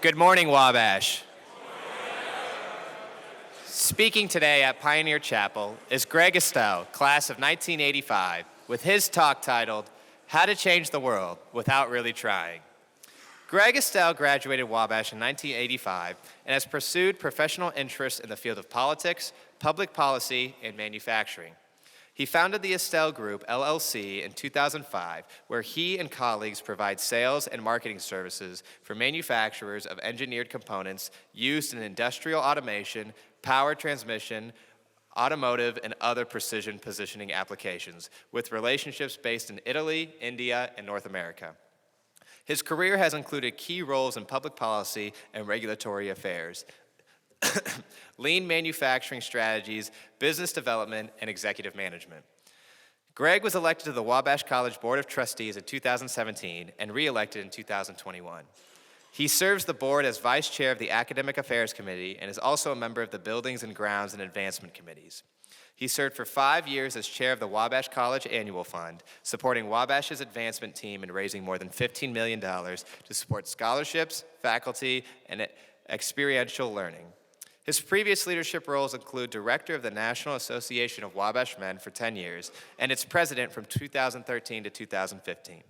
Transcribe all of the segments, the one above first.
Good morning, Wabash. Speaking today at Pioneer Chapel is Greg Estell, class of 1985, with his talk titled, How to Change the World Without Really Trying. Greg Estell graduated Wabash in 1985 and has pursued professional interests in the field of politics, public policy, and manufacturing. He founded the Estell Group, LLC, in 2005, where he and colleagues provide sales and marketing services for manufacturers of engineered components used in industrial automation, power transmission, automotive, and other precision positioning applications, with relationships based in Italy, India, and North America. His career has included key roles in public policy and regulatory affairs, lean manufacturing strategies, business development, and executive management. Greg was elected to the Wabash College Board of Trustees in 2017 and re-elected in 2021. He serves the board as vice chair of the Academic Affairs Committee and is also a member of the Buildings and Grounds and Advancement Committees. He served for 5 years as chair of the Wabash College Annual Fund, supporting Wabash's advancement team and raising more than $15 million to support scholarships, faculty, and experiential learning. His previous leadership roles include Director of the National Association of Wabash Men for 10 years and its president from 2013 to 2015.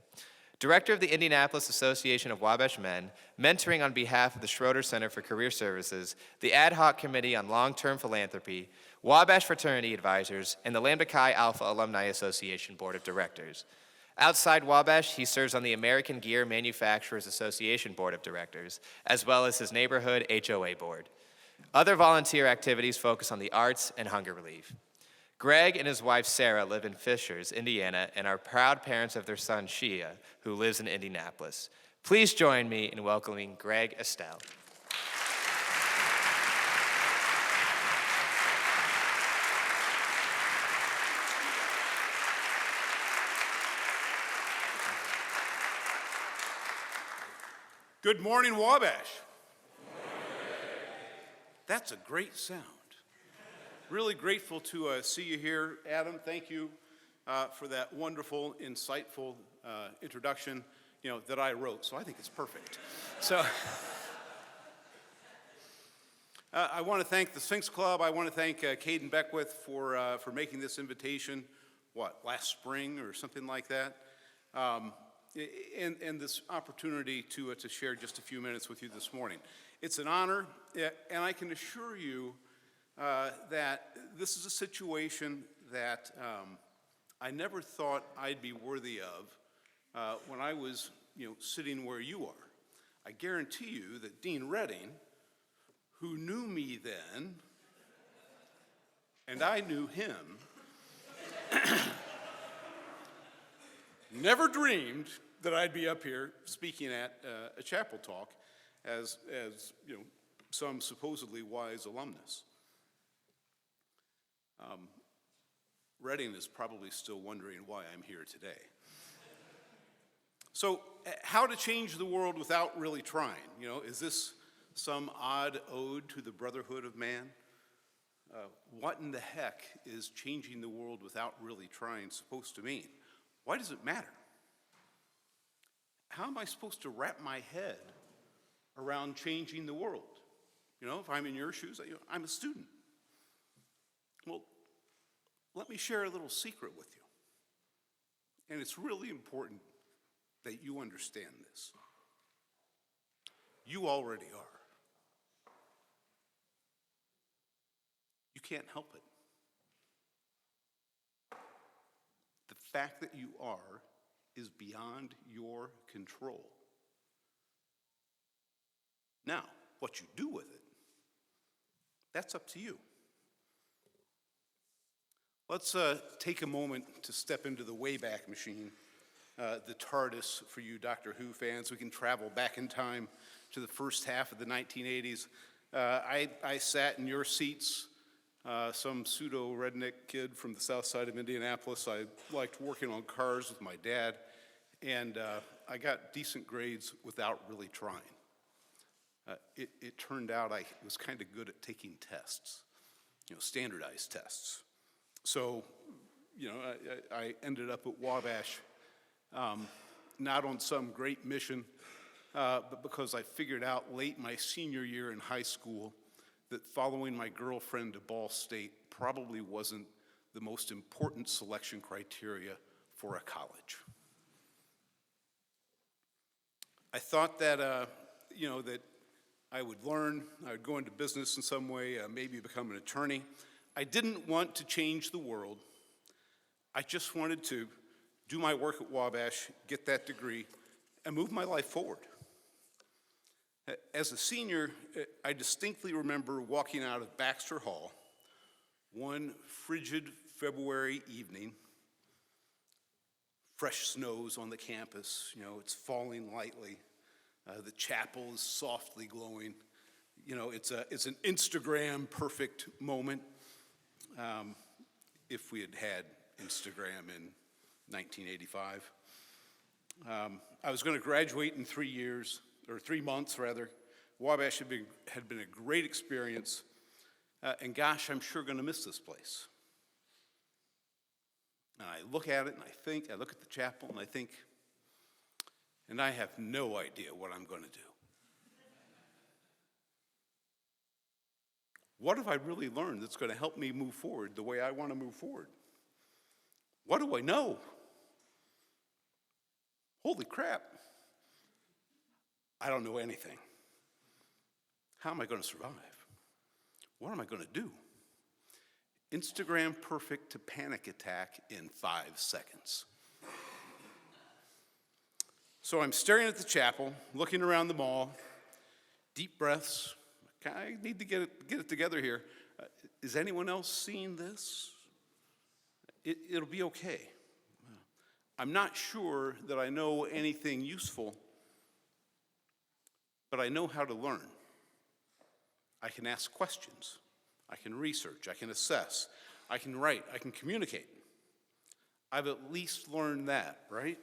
Director of the Indianapolis Association of Wabash Men, mentoring on behalf of the Schroeder Center for Career Services, the Ad Hoc Committee on Long-Term Philanthropy, Wabash Fraternity Advisors, and the Lambda Chi Alpha Alumni Association Board of Directors. Outside Wabash, he serves on the American Gear Manufacturers Association Board of Directors, as well as his neighborhood HOA board. Other volunteer activities focus on the arts and hunger relief. Greg and his wife Sarah live in Fishers, Indiana, and are proud parents of their son Shia, who lives in Indianapolis. Please join me in welcoming Greg Estell. Good morning, Wabash. That's a great sound. Really grateful to see you here. Adam, thank you for that wonderful, insightful introduction, that I wrote, so I think it's perfect. So I want to thank the Sphinx Club. I want to thank Caden Beckwith for making this invitation, last spring or something like that, and this opportunity to share just a few minutes with you this morning. It's an honor, and I can assure you that this is a situation that I never thought I'd be worthy of when I was, sitting where you are. I guarantee you that Dean Redding, who knew me then, and I knew him, never dreamed that I'd be up here speaking at a chapel talk as some supposedly wise alumnus. Redding is probably still wondering why I'm here today. So, how to change the world without really trying? Is this some odd ode to the brotherhood of man? What in the heck is changing the world without really trying supposed to mean? Why does it matter? How am I supposed to wrap my head around changing the world? If I'm in your shoes, I'm a student. Well, let me share a little secret with you. And it's really important that you understand this. You already are. You can't help it. The fact that you are is beyond your control. Now, what you do with it, that's up to you. Let's take a moment to step into the Wayback Machine, the TARDIS for you Doctor Who fans. We can travel back in time to the first half of the 1980s. I sat in your seats, some pseudo-redneck kid from the south side of Indianapolis. I liked working on cars with my dad, and I got decent grades without really trying. It turned out I was kind of good at taking tests, standardized tests. So, I ended up at Wabash, not on some great mission but because I figured out late my senior year in high school that following my girlfriend to Ball State probably wasn't the most important selection criteria for a college. I thought that, that I would learn, I would go into business in some way, maybe become an attorney. I didn't want to change the world. I just wanted to do my work at Wabash, get that degree, and move my life forward. As a senior, I distinctly remember walking out of Baxter Hall one frigid February evening. Fresh snows on the campus, it's falling lightly. The chapel is softly glowing. It's an Instagram perfect moment. If we had had Instagram in 1985. I was going to graduate in 3 years, or 3 months rather. Wabash had been a great experience, and gosh, I'm sure going to miss this place. And I look at it and I look at the chapel and I think, and I have no idea what I'm going to do. What have I really learned that's going to help me move forward the way I want to move forward? What do I know? Holy crap. I don't know anything. How am I going to survive? What am I going to do? Instagram perfect to panic attack in 5 seconds. So I'm staring at the chapel, looking around the mall, deep breaths. I need to get it together here. Is anyone else seeing this? It'll be okay. I'm not sure that I know anything useful, but I know how to learn. I can ask questions. I can research. I can assess. I can write. I can communicate. I've at least learned that, right?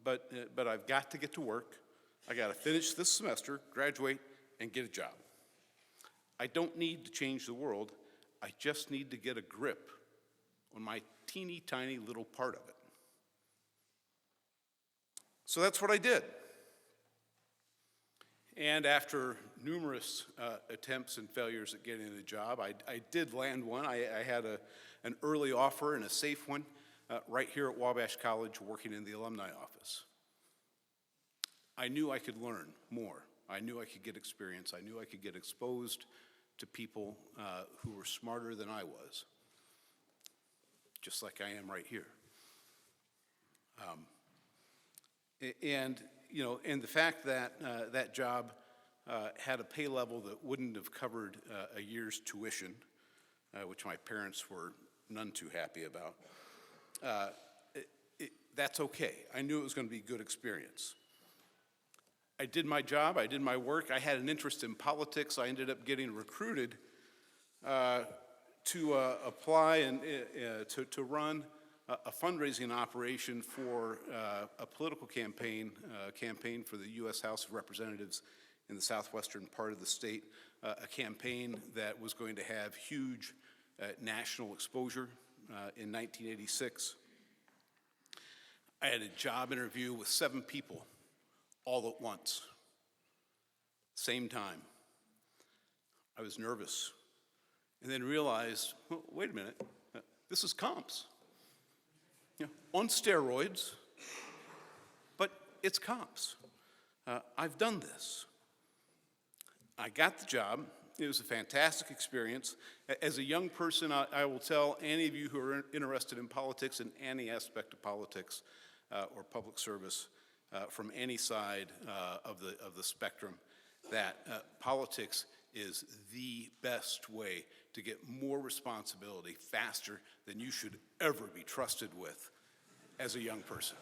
But I've got to get to work. I got to finish this semester, graduate, and get a job. I don't need to change the world. I just need to get a grip on my teeny tiny little part of it. So that's what I did. And after numerous attempts and failures at getting a job, I did land one. I had an early offer and a safe one right here at Wabash College working in the alumni office. I knew I could learn more. I knew I could get experience. I knew I could get exposed to people who were smarter than I was, just like I am right here. And the fact that that job had a pay level that wouldn't have covered a year's tuition, which my parents were none too happy about, that's okay. I knew it was going to be a good experience. I did my job, I did my work, I had an interest in politics. I ended up getting recruited to apply and to run a fundraising operation for a political campaign for the U.S. House of Representatives in the southwestern part of the state, a campaign that was going to have huge national exposure in 1986. I had a job interview with 7 people all at once, same time. I was nervous and then realized, well, wait a minute, this is comps. On steroids, but it's comps. I've done this. I got the job. It was a fantastic experience. As a young person, I will tell any of you who are interested in politics and any aspect of politics or public service from any side of the spectrum that politics is the best way to get more responsibility faster than you should ever be trusted with as a young person.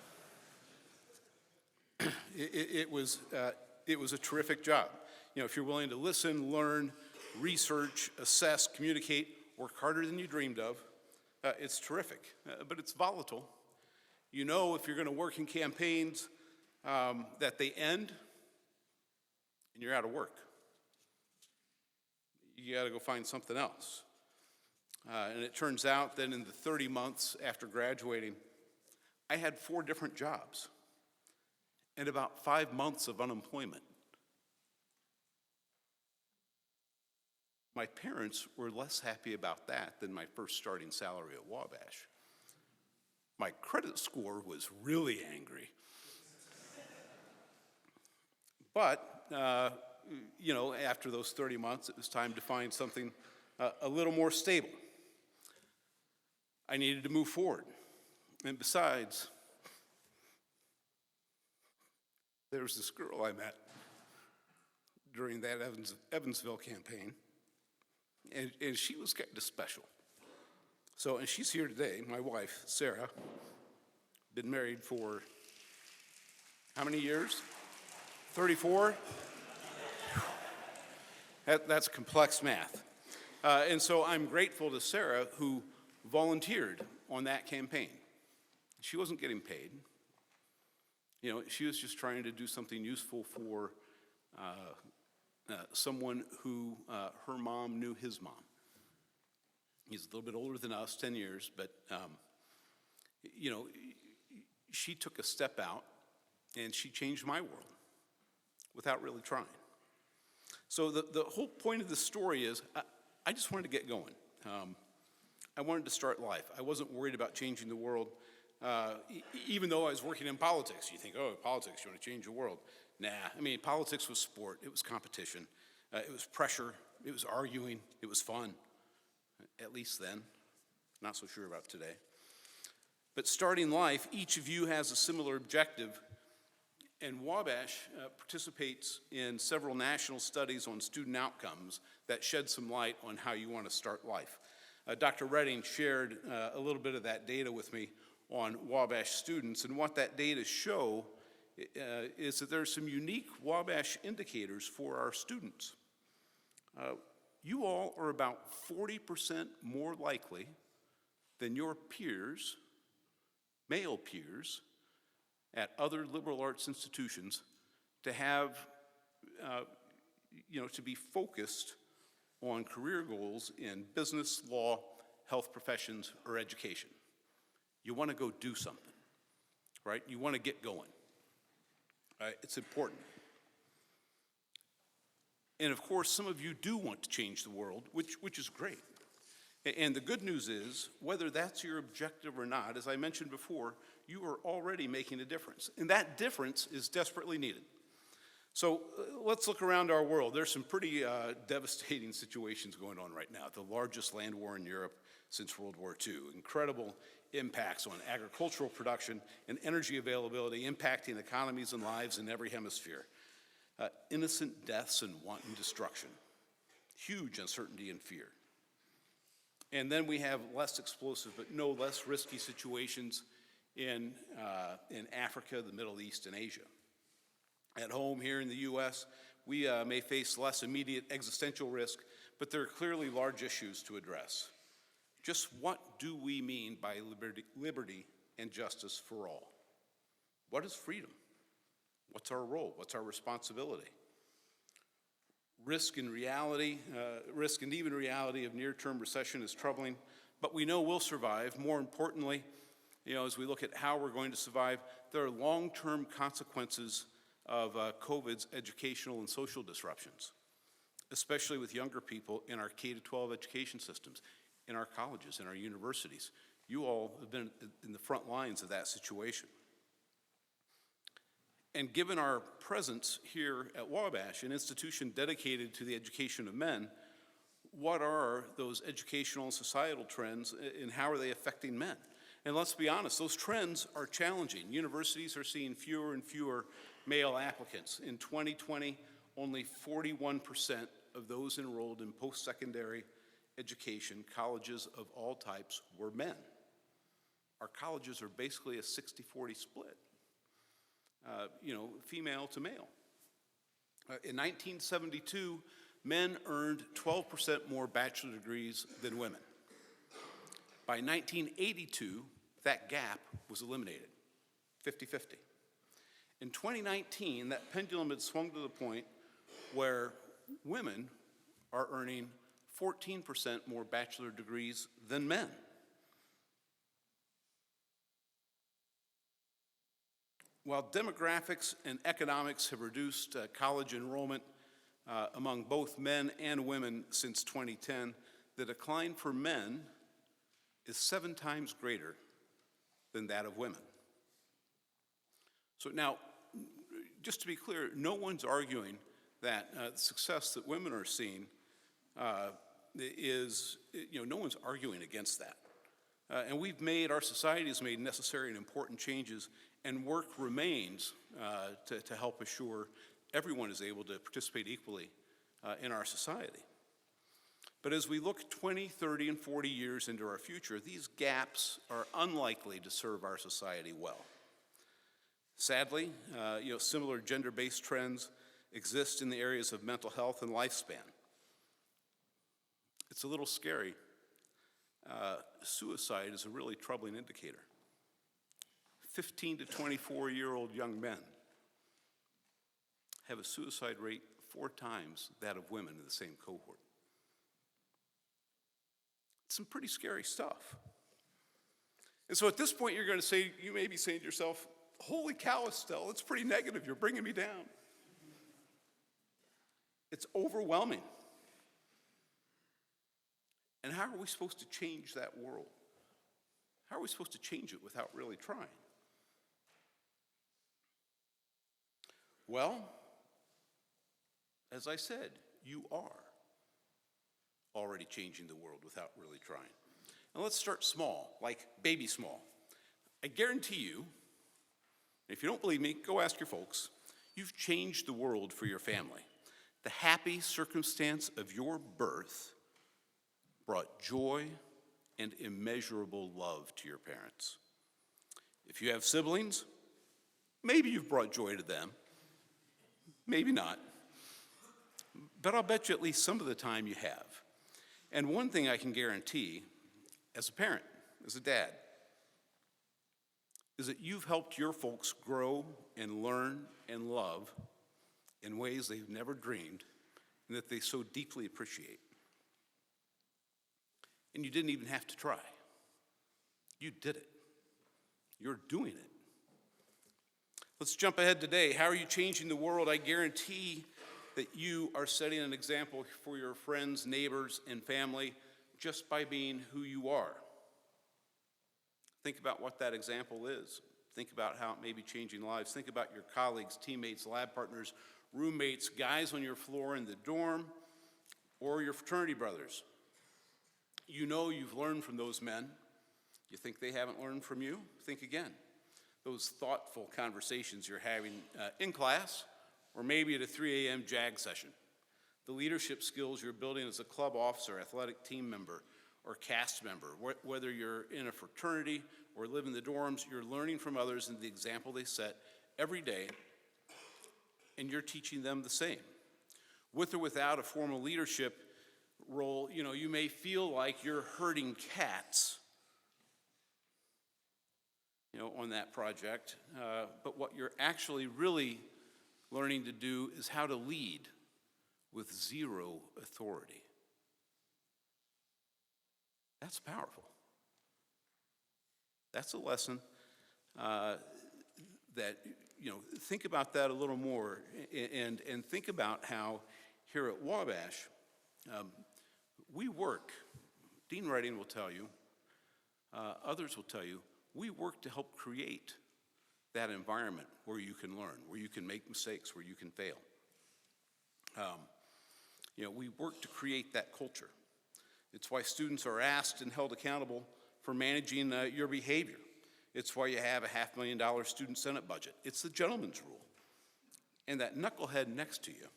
It was a terrific job. If you're willing to listen, learn, research, assess, communicate, work harder than you dreamed of, it's terrific. But it's volatile. If you're going to work in campaigns that they end and you're out of work. You got to go find something else. And it turns out that in the 30 months after graduating, I had 4 different jobs. and about 5 months of unemployment. My parents were less happy about that than my first starting salary at Wabash. My credit score was really angry. But, after those 30 months, it was time to find something a little more stable. I needed to move forward. And besides, there was this girl I met during that Evansville campaign, and she was kind of special. So, and she's here today, my wife, Sarah, been married for how many years? 34? That's complex math. And so I'm grateful to Sarah, who volunteered on that campaign. She wasn't getting paid. She was just trying to do something useful for someone who her mom knew his mom. He's a little bit older than us, 10 years, but she took a step out and she changed my world without really trying. So the whole point of the story is I just wanted to get going. I wanted to start life. I wasn't worried about changing the world, even though I was working in politics. You think, oh, politics, you want to change the world. Nah, politics was sport. It was competition. It was pressure. It was arguing. It was fun, at least then. Not so sure about today. But starting life, each of you has a similar objective, and Wabash participates in several national studies on student outcomes that shed some light on how you want to start life. Dr. Redding shared a little bit of that data with me on Wabash students, and what that data show is that there are some unique Wabash indicators for our students. You all are about 40% more likely than your peers, male peers, at other liberal arts institutions to have, to be focused on career goals in business, law, health professions, or education. You want to go do something, right? You want to get going. It's important. And of course, some of you do want to change the world, which is great. And the good news is, whether that's your objective or not, as I mentioned before, you are already making a difference. And that difference is desperately needed. So let's look around our world. There's some pretty devastating situations going on right now. The largest land war in Europe since World War II. Incredible impacts on agricultural production and energy availability, impacting economies and lives in every hemisphere. Innocent deaths and wanton destruction. Huge uncertainty and fear. And then we have less explosive but no less risky situations in Africa, the Middle East, and Asia. At home here in the U.S., we may face less immediate existential risk, but there are clearly large issues to address. Just what do we mean by liberty and justice for all? What is freedom? What's our role? What's our responsibility? Risk and even reality of near-term recession is troubling, but we know we'll survive. More importantly, as we look at how we're going to survive, there are long-term consequences of COVID's educational and social disruptions, especially with younger people in our K-12 education systems, in our colleges, in our universities. You all have been in the front lines of that situation. And given our presence here at Wabash, an institution dedicated to the education of men, what are those educational and societal trends, and how are they affecting men? And let's be honest, those trends are challenging. Universities are seeing fewer and fewer male applicants. In 2020, only 41% of those enrolled in post-secondary education, colleges of all types, were men. Our colleges are basically a 60-40 split. Female to male. In 1972, men earned 12% more bachelor degrees than women. By 1982, that gap was eliminated, 50-50. In 2019, that pendulum had swung to the point where women are earning 14% more bachelor degrees than men. While demographics and economics have reduced college enrollment among both men and women since 2010, the decline for men is 7 times greater than that of women. So now, just to be clear, no one's arguing that the success that women are seeing no one's arguing against that. And our society has made necessary and important changes, and work remains to help assure everyone is able to participate equally in our society. But as we look 20, 30, and 40 years into our future, these gaps are unlikely to serve our society well. Sadly, similar gender-based trends exist in the areas of mental health and lifespan. It's a little scary. Suicide is a really troubling indicator. 15 to 24-year-old young men have a suicide rate 4 times that of women in the same cohort. It's some pretty scary stuff. And so at this point, you may be saying to yourself, holy cow, Estell, it's pretty negative. You're bringing me down. It's overwhelming. And how are we supposed to change that world? How are we supposed to change it without really trying? Well, as I said, you are already changing the world without really trying. And let's start small, like baby small. I guarantee you, if you don't believe me, go ask your folks, you've changed the world for your family. The happy circumstance of your birth brought joy and immeasurable love to your parents. If you have siblings, maybe you've brought joy to them. Maybe not. But I'll bet you at least some of the time you have. And one thing I can guarantee, as a parent, as a dad, is that you've helped your folks grow and learn and love in ways they've never dreamed and that they so deeply appreciate. And you didn't even have to try. You did it. You're doing it. Let's jump ahead today. How are you changing the world? I guarantee that you are setting an example for your friends, neighbors, and family just by being who you are. Think about what that example is. Think about how it may be changing lives. Think about your colleagues, teammates, lab partners, roommates, guys on your floor in the dorm, or your fraternity brothers. You know you've learned from those men. You think they haven't learned from you? Think again. Those thoughtful conversations you're having in class, or maybe at a 3 a.m. JAG session. The leadership skills you're building as a club officer, athletic team member, or cast member. Whether you're in a fraternity or live in the dorms, you're learning from others and the example they set every day, and you're teaching them the same. With or without a formal leadership role, you may feel like you're herding cats, on that project, but what you're actually really learning to do is how to lead with zero authority. That's powerful. That's a lesson that, think about that a little more and think about how here at Wabash, we work, Dean Redding will tell you, others will tell you, we work to help create that environment where you can learn, where you can make mistakes, where you can fail. We work to create that culture. It's why students are asked and held accountable for managing your behavior. It's why you have a $500,000 student senate budget. It's the gentleman's rule. And that knucklehead next to you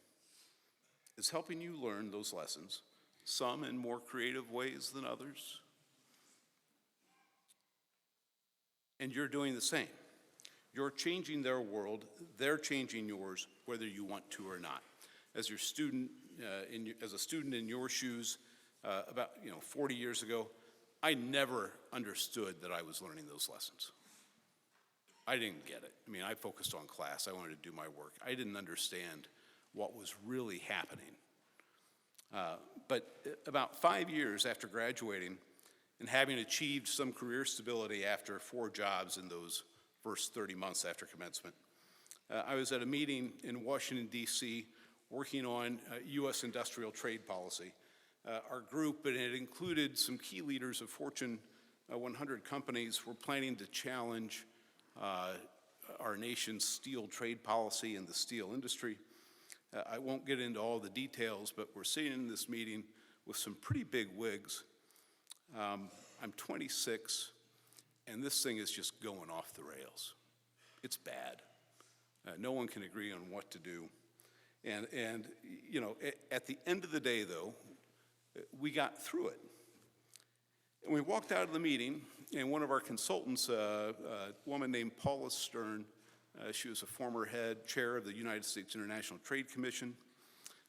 is helping you learn those lessons, some in more creative ways than others. And you're doing the same. You're changing their world, they're changing yours, whether you want to or not. As a student in your shoes, about 40 years ago, I never understood that I was learning those lessons. I didn't get it. I focused on class. I wanted to do my work. I didn't understand what was really happening. But about 5 years after graduating and having achieved some career stability after 4 jobs in those first 30 months after commencement. I was at a meeting in Washington, D.C., working on U.S. industrial trade policy. Our group, and it included some key leaders of Fortune 100 companies, were planning to challenge our nation's steel trade policy and the steel industry. I won't get into all the details, but we're sitting in this meeting with some pretty big wigs. I'm 26, and this thing is just going off the rails. It's bad. No one can agree on what to do. And you know, at the end of the day, though, we got through it. And we walked out of the meeting, and one of our consultants, a woman named Paula Stern, she was a former chair of the United States International Trade Commission.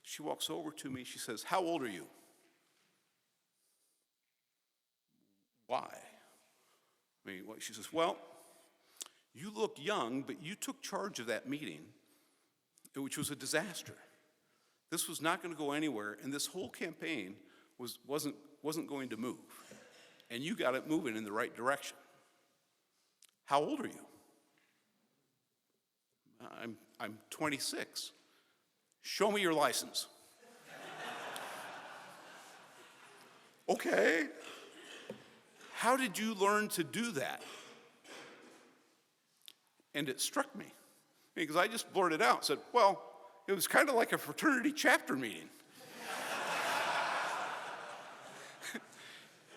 She walks over to me, she says, "How old are you?" Why? I mean, she says, "Well, you look young, but you took charge of that meeting, which was a disaster. This was not going to go anywhere, and this whole campaign wasn't going to move. And you got it moving in the right direction. How old are you?" I'm 26. "Show me your license." "Okay. How did you learn to do that?" And it struck me, because I just blurted out and said, "Well, it was kind of like a fraternity chapter meeting."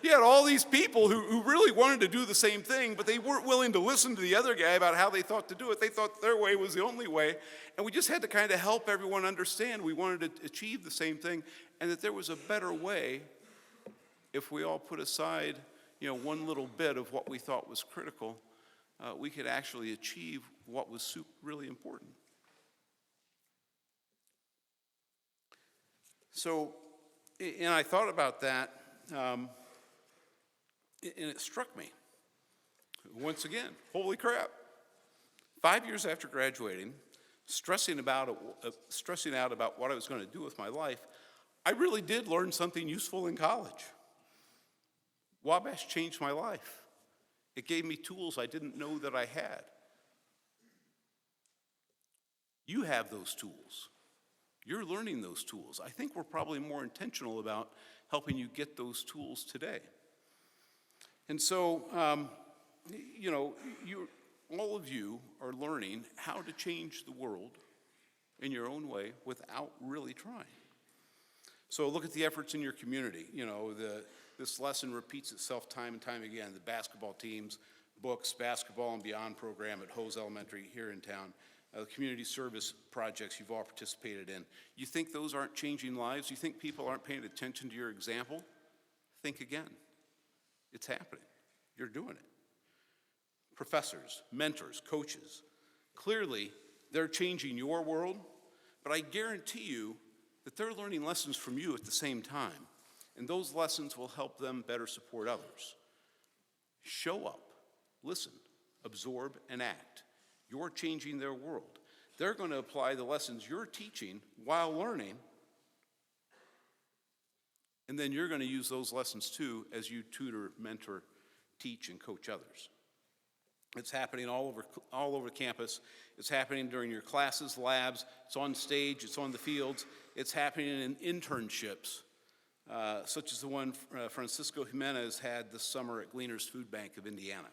You had all these people who really wanted to do the same thing, but they weren't willing to listen to the other guy about how they thought to do it. They thought their way was the only way. And we just had to kind of help everyone understand we wanted to achieve the same thing, and that there was a better way if we all put aside, you know, one little bit of what we thought was critical. We could actually achieve what was really important. So, and I thought about that, and it struck me. Once again, holy crap. 5 years after graduating, stressing out about what I was going to do with my life, I really did learn something useful in college. Wabash changed my life. It gave me tools I didn't know that I had. You have those tools. You're learning those tools. I think we're probably more intentional about helping you get those tools today. And so, you know, all of you are learning how to change the world in your own way without really trying. So look at the efforts in your community. You know, this lesson repeats itself time and time again. The basketball teams, books, basketball and beyond program at Hose Elementary here in town, the community service projects you've all participated in. You think those aren't changing lives? You think people aren't paying attention to your example? Think again. It's happening. You're doing it. Professors, mentors, coaches. Clearly, they're changing your world, but I guarantee you that they're learning lessons from you at the same time, and those lessons will help them better support others. Show up, listen, absorb, and act. You're changing their world. They're going to apply the lessons you're teaching while learning, and then you're going to use those lessons too as you tutor, mentor, teach, and coach others. It's happening all over campus. It's happening during your classes, labs. It's on stage. It's on the fields. It's happening in internships, such as the one Francisco Jimenez had this summer at Gleaner's Food Bank of Indiana.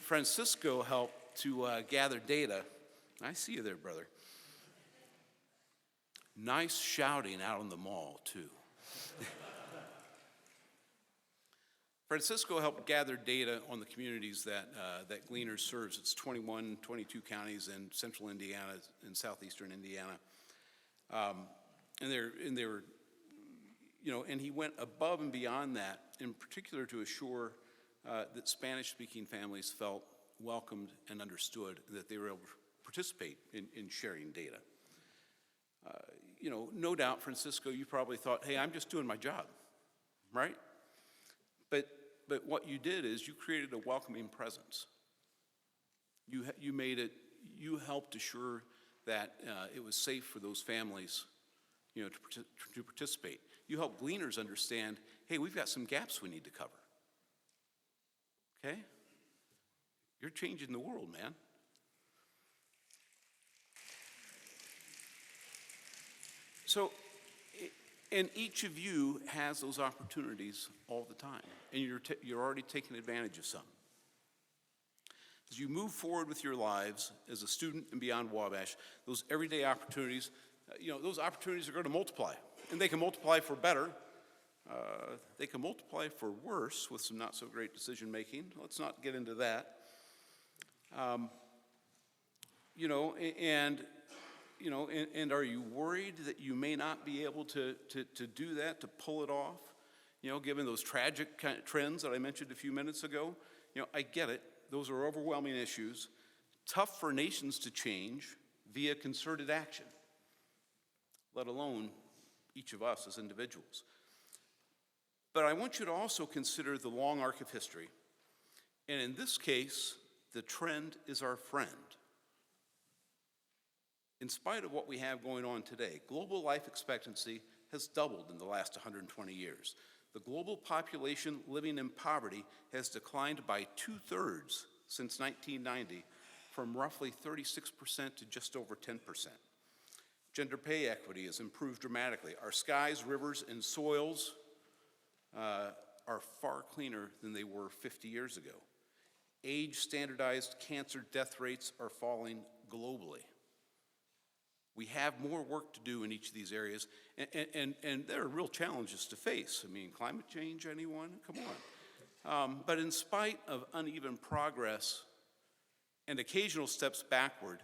Francisco helped to gather data. I see you there, brother. Nice shouting out on the mall, too. Francisco helped gather data on the communities that Gleaner serves. It's 21, 22 counties in central Indiana and southeastern Indiana. And they were, you know, and he went above and beyond that, in particular to assure that Spanish-speaking families felt welcomed and understood, that they were able to participate in sharing data. You know, no doubt, Francisco, you probably thought, hey, I'm just doing my job, right? But what you did is you created a welcoming presence. You helped assure that it was safe for those families, you know, to participate. You helped Gleaners understand, hey, we've got some gaps we need to cover. okay? You're changing the world, man. So, and each of you has those opportunities all the time, and you're already taking advantage of some. As you move forward with your lives as a student and beyond Wabash, those everyday opportunities, those opportunities are going to multiply, and they can multiply for better. They can multiply for worse with some not so great decision making. Let's not get into that. And are you worried that you may not be able to do that, to pull it off? Given those tragic kind of trends that I mentioned a few minutes ago, I get it. Those are overwhelming issues, tough for nations to change via concerted action, let alone each of us as individuals. But I want you to also consider the long arc of history. And in this case, the trend is our friend. In spite of what we have going on today, global life expectancy has doubled in the last 120 years. The global population living in poverty has declined by 2/3 since 1990, from roughly 36% to just over 10%. Gender pay equity has improved dramatically. Our skies, rivers, and soils are far cleaner than they were 50 years ago. Age-standardized cancer death rates are falling globally. We have more work to do in each of these areas, and there are real challenges to face. I mean, climate change, anyone? Come on. But in spite of uneven progress and occasional steps backward,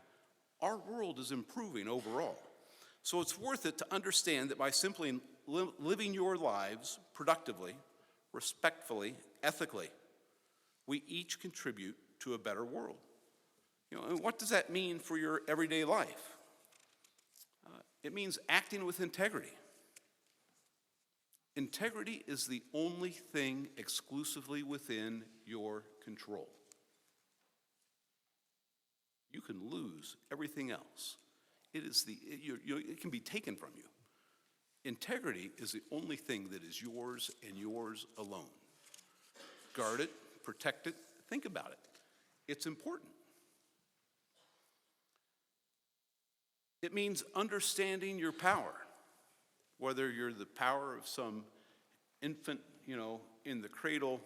our world is improving overall. So it's worth it to understand that by simply living your lives productively, respectfully, ethically, we each contribute to a better world. And what does that mean for your everyday life? It means acting with integrity. Integrity is the only thing exclusively within your control. You can lose everything else. It can be taken from you. Integrity is the only thing that is yours and yours alone. Guard it, protect it, think about it. It's important. It means understanding your power, whether you're the power of some infant, in the cradle,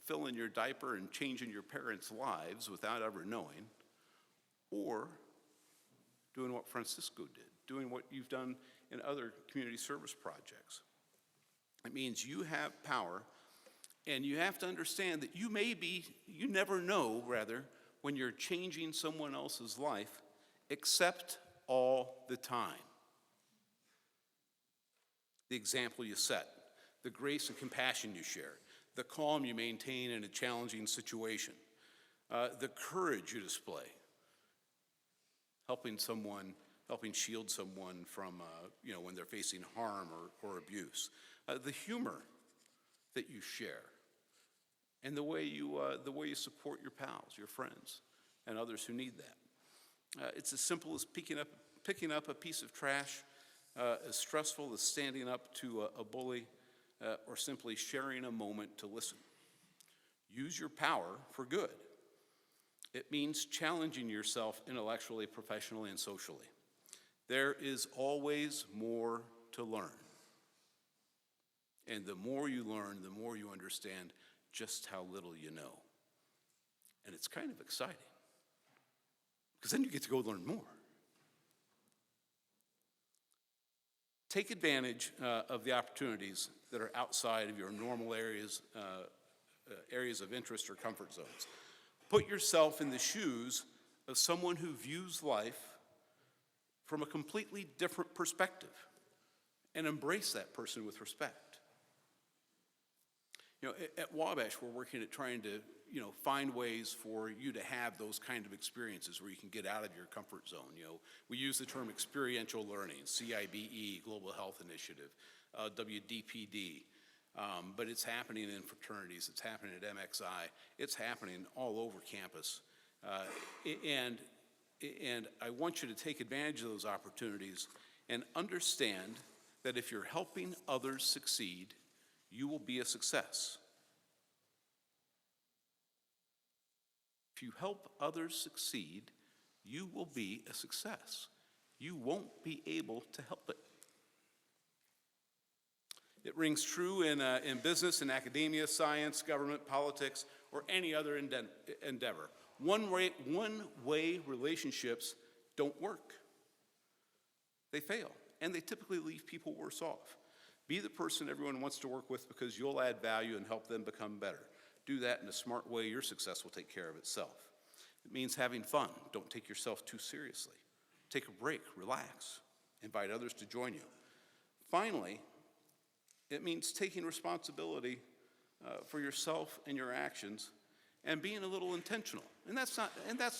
filling your diaper and changing your parents' lives without ever knowing, or doing what Francisco did, doing what you've done in other community service projects. It means you have power, and you have to understand that you never know, when you're changing someone else's life, except all the time. The example you set, the grace and compassion you share, the calm you maintain in a challenging situation, the courage you display, helping shield someone from, when they're facing harm or abuse, the humor that you share, and the way you support your pals, your friends, and others who need that. It's as simple as picking up a piece of trash, as stressful as standing up to a bully, or simply sharing a moment to listen. Use your power for good. It means challenging yourself intellectually, professionally, and socially. There is always more to learn. And the more you learn, the more you understand just how little you know. And it's kind of exciting, because then you get to go learn more. Take advantage of the opportunities that are outside of your normal areas of interest or comfort zones. Put yourself in the shoes of someone who views life from a completely different perspective, and embrace that person with respect. At Wabash, we're working at trying to, find ways for you to have those kind of experiences where you can get out of your comfort zone. We use the term experiential learning, CIBE, Global Health Initiative, WDPD, but it's happening in fraternities, it's happening at MXI, it's happening all over campus. And I want you to take advantage of those opportunities and understand that if you're helping others succeed, you will be a success. If you help others succeed, you will be a success. You won't be able to help it. It rings true in business, in academia, science, government, politics, or any other endeavor. One-way relationships don't work. They fail, and they typically leave people worse off. Be the person everyone wants to work with because you'll add value and help them become better. Do that in a smart way, your success will take care of itself. It means having fun. Don't take yourself too seriously. Take a break, relax, invite others to join you. Finally, it means taking responsibility for yourself and your actions and being a little intentional. And that's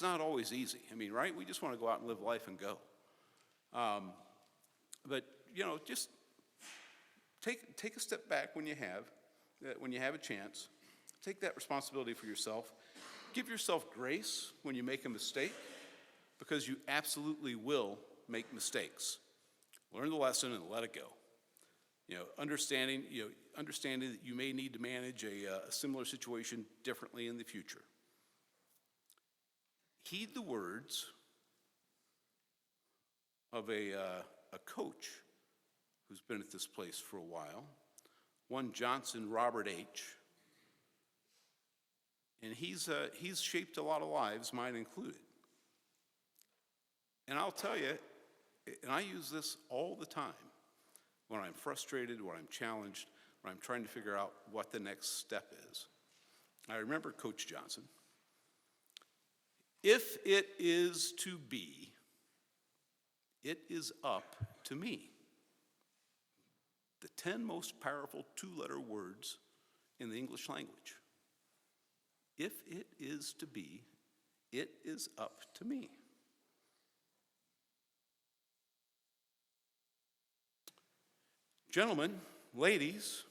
not always easy. I mean, right? We just want to go out and live life and go. But just take a step back when you have a chance. Take that responsibility for yourself. Give yourself grace when you make a mistake, because you absolutely will make mistakes. Learn the lesson and let it go. Understanding that you may need to manage a similar situation differently in the future. Heed the words of a coach who's been at this place for a while, one Johnson Robert H. And he's shaped a lot of lives, mine included. And I'll tell you, and I use this all the time, when I'm frustrated, when I'm challenged, when I'm trying to figure out what the next step is. I remember Coach Johnson. If it is to be, it is up to me. The 10 most powerful two-letter words in the English language. If it is to be, it is up to me. Gentlemen, ladies,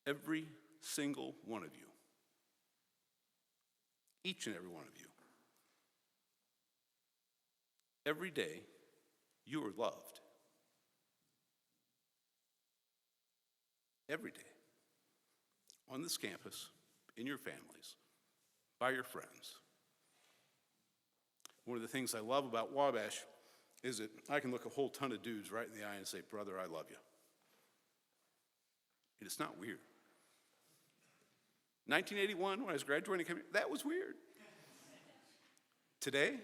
every single one of you, each and every one of you, every day you are loved. Every day. On this campus, in your families, by your friends. One of the things I love about Wabash is that I can look a whole ton of dudes right in the eye and say, brother, I love you. And it's not weird. 1981, when I was graduating, that was weird. Today,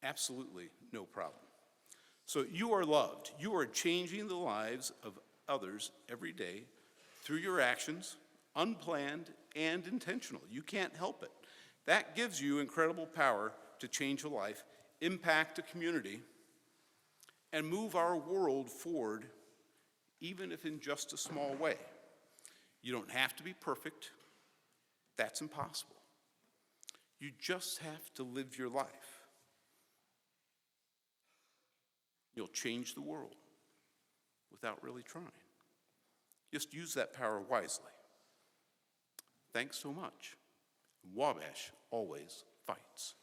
absolutely no problem. So you are loved. You are changing the lives of others every day through your actions, unplanned and intentional. You can't help it. That gives you incredible power to change a life, impact a community, and move our world forward, even if in just a small way. You don't have to be perfect. That's impossible. You just have to live your life. You'll change the world without really trying. Just use that power wisely. Thanks so much. Wabash always fights.